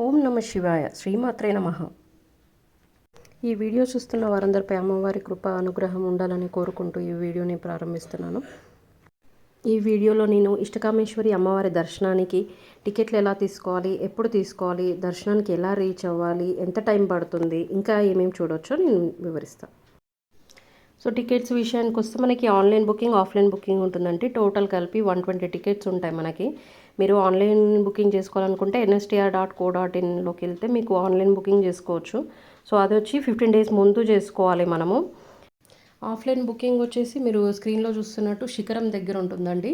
ఓం నమ శివాయ. శ్రీమాత్రే నమః. ఈ వీడియో చూస్తున్న వారందరిపై అమ్మవారి కృప అనుగ్రహం ఉండాలని కోరుకుంటూ ఈ వీడియోని ప్రారంభిస్తున్నాను. ఈ వీడియోలో నేను ఇష్టకామేశ్వరి అమ్మవారి దర్శనానికి టికెట్లు ఎలా తీసుకోవాలి, ఎప్పుడు తీసుకోవాలి, దర్శనానికి ఎలా రీచ్ అవ్వాలి, ఎంత టైం పడుతుంది, ఇంకా ఏమేమి చూడవచ్చో నేను వివరిస్తాను. సో టికెట్స్ విషయానికి వస్తే మనకి ఆన్లైన్ బుకింగ్, ఆఫ్లైన్ బుకింగ్ ఉంటుందండి. టోటల్ కలిపి 120 టికెట్స్ ఉంటాయి మనకి. మీరు ఆన్లైన్ బుకింగ్ చేసుకోవాలనుకుంటే nstr.co.inలోకి వెళ్తే మీకు ఆన్లైన్ బుకింగ్ చేసుకోవచ్చు. సో అది వచ్చి 15 డేస్ ముందు చేసుకోవాలి మనము. ఆఫ్లైన్ బుకింగ్ వచ్చేసి మీరు స్క్రీన్లో చూస్తున్నట్టు శిఖరం దగ్గర ఉంటుందండి.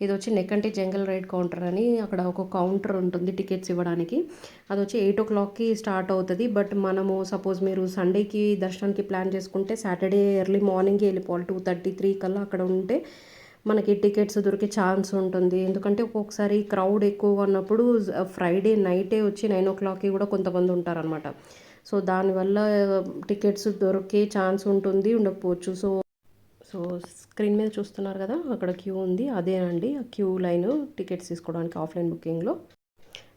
ఇది వచ్చి నెక్కంటి జంగల్ రైడ్ కౌంటర్ అని అక్కడ ఒక కౌంటర్ ఉంటుంది టికెట్స్ ఇవ్వడానికి. అది వచ్చి 8 o'clockకి స్టార్ట్ అవుతుంది. బట్ మనము సపోజ్ మీరు సండేకి దర్శనానికి ప్లాన్ చేసుకుంటే సాటర్డే ఎర్లీ మార్నింగ్కి వెళ్ళిపోవాలి. 2:30, 3 కల్లా అక్కడ ఉంటే మనకి టికెట్స్ దొరికే ఛాన్స్ ఉంటుంది. ఎందుకంటే ఒక్కొక్కసారి క్రౌడ్ ఎక్కువగా ఉన్నప్పుడు ఫ్రైడే నైటే వచ్చి 9 o'clockకి కూడా కొంతమంది ఉంటారనమాట. సో దానివల్ల టికెట్స్ దొరికే ఛాన్స్ ఉంటుంది, ఉండకపోవచ్చు. సో స్క్రీన్ మీద చూస్తున్నారు కదా, అక్కడ క్యూ ఉంది, అదేనండి ఆ క్యూ లైన్ టికెట్స్ తీసుకోవడానికి ఆఫ్లైన్ బుకింగ్లో.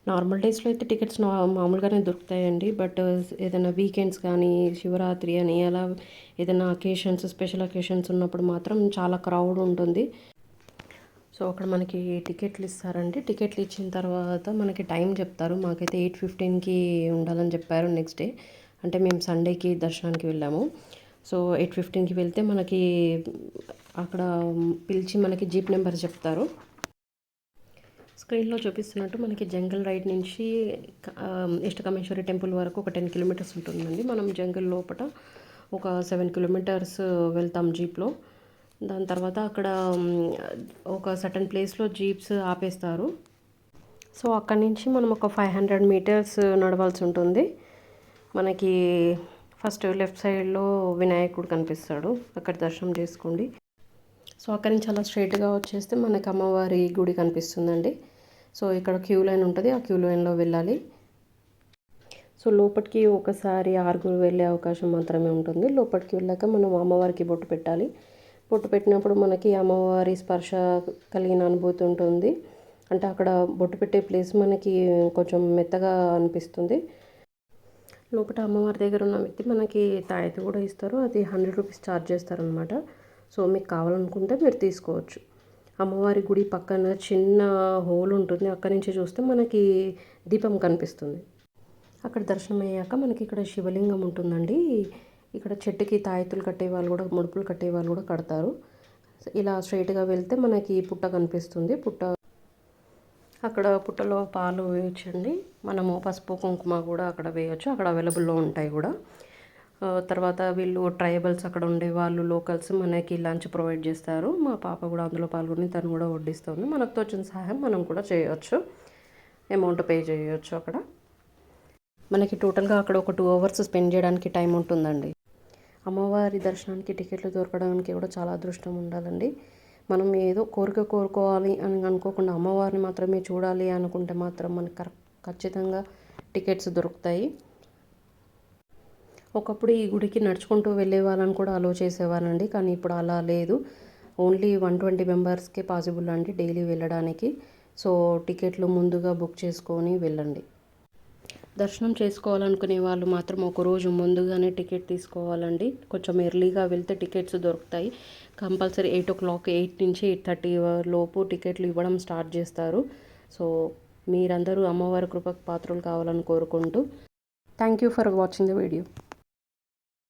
నార్మల్ డేస్లో అయితే టికెట్స్ మామూలుగానే దొరుకుతాయండి. బట్ ఏదైనా వీకెండ్స్ కానీ, శివరాత్రి అని అలా ఏదైనా అకేషన్స్, స్పెషల్ అకేషన్స్ ఉన్నప్పుడు మాత్రం చాలా క్రౌడ్ ఉంటుంది. సో అక్కడ మనకి టికెట్లు ఇస్తారండి. టికెట్లు ఇచ్చిన తర్వాత మనకి టైం చెప్తారు. మాకైతే 8:15కి ఉండాలని చెప్పారు నెక్స్ట్ డే. అంటే మేము సండేకి దర్శనానికి వెళ్ళాము. సో 8:15కి వెళ్తే మనకి అక్కడ పిలిచి మనకి జీప్ నెంబర్ చెప్తారు. స్క్రీన్లో చూపిస్తున్నట్టు మనకి జంగల్ రైడ్ నుంచి ఇష్టకామేశ్వరి టెంపుల్ వరకు ఒక 10 kilometers ఉంటుందండి. మనం జంగల్ లోపల ఒక 7 kilometers వెళ్తాం జీప్లో. దాని తర్వాత అక్కడ ఒక సర్టన్ ప్లేస్లో జీప్స్ ఆపేస్తారు. సో అక్కడి నుంచి మనం ఒక 500 meters నడవాల్సి ఉంటుంది. మనకి ఫస్ట్ లెఫ్ట్ సైడ్లో వినాయకుడు కనిపిస్తాడు, అక్కడ దర్శనం చేసుకోండి. సో అక్కడి నుంచి అలా స్ట్రైట్గా వచ్చేస్తే మనకి అమ్మవారి గుడి కనిపిస్తుందండి. సో ఇక్కడ క్యూ లైన్ ఉంటుంది, ఆ క్యూ లైన్లో వెళ్ళాలి. సో లోపలికి ఒకసారి 6 వెళ్ళే అవకాశం మాత్రమే ఉంటుంది. లోపలికి వెళ్ళాక మనం అమ్మవారికి బొట్టు పెట్టాలి. బొట్టు పెట్టినప్పుడు మనకి అమ్మవారి స్పర్శ కలిగిన అనుభూతి ఉంటుంది. అంటే అక్కడ బొట్టు పెట్టే ప్లేస్ మనకి కొంచెం మెత్తగా అనిపిస్తుంది. లోపల అమ్మవారి దగ్గర ఉన్న వ్యక్తి మనకి తాయెత్తు కూడా ఇస్తారు. అది 100 rupees ఛార్జ్ చేస్తారనమాట. సో మీకు కావాలనుకుంటే మీరు తీసుకోవచ్చు. అమ్మవారి గుడి పక్కన చిన్న హోల్ ఉంటుంది, అక్కడి నుంచి చూస్తే మనకి దీపం కనిపిస్తుంది. అక్కడ దర్శనం అయ్యాక మనకి ఇక్కడ శివలింగం ఉంటుందండి. ఇక్కడ చెట్టుకి తాయెత్తులు కట్టే వాళ్ళు కూడా, ముడుపులు కట్టే వాళ్ళు కూడా కడతారు. ఇలా స్ట్రైట్గా వెళ్తే మనకి పుట్ట కనిపిస్తుంది. అక్కడ పుట్టలో పాలు వేయొచ్చండి. మనము పసుపు కుంకుమ కూడా అక్కడ వేయచ్చు, అక్కడ అవైలబుల్లో ఉంటాయి కూడా. తర్వాత వీళ్ళు ట్రైబల్స్ అక్కడ ఉండే వాళ్ళు, లోకల్స్ మనకి లంచ్ ప్రొవైడ్ చేస్తారు. మా పాప కూడా అందులో పాల్గొని తను కూడా వడ్డిస్తుంది. మనకు తోచిన సహాయం మనం కూడా చేయవచ్చు, అమౌంట్ పే చేయవచ్చు. అక్కడ మనకి టోటల్గా అక్కడ ఒక 2 hours స్పెండ్ చేయడానికి టైం ఉంటుందండి. అమ్మవారి దర్శనానికి టికెట్లు దొరకడానికి కూడా చాలా అదృష్టం ఉండాలండి. మనం ఏదో కోరుకోవాలి అని అనుకోకుండా అమ్మవారిని మాత్రమే చూడాలి అనుకుంటే మాత్రం మనకు ఖచ్చితంగా టికెట్స్ దొరుకుతాయి. ఒకప్పుడు ఈ గుడికి నడుచుకుంటూ వెళ్ళే వాళ్ళని కూడా అలో చేసేవాళ్ళండి, కానీ ఇప్పుడు అలా లేదు. ఓన్లీ 120 మెంబర్స్కే పాసిబుల్ అండి డైలీ వెళ్ళడానికి. సో టికెట్లు ముందుగా బుక్ చేసుకొని వెళ్ళండి. దర్శనం చేసుకోవాలనుకునే వాళ్ళు మాత్రం ఒకరోజు ముందుగానే టికెట్ తీసుకోవాలండి. కొంచెం ఎర్లీగా వెళ్తే టికెట్స్ దొరుకుతాయి. కంపల్సరీ 8 o'clock, 8 నుంచి 8:30 లోపు టికెట్లు ఇవ్వడం స్టార్ట్ చేస్తారు. సో మీరందరూ అమ్మవారి కృపకు పాత్రలు కావాలని కోరుకుంటూ thank you for watching the video.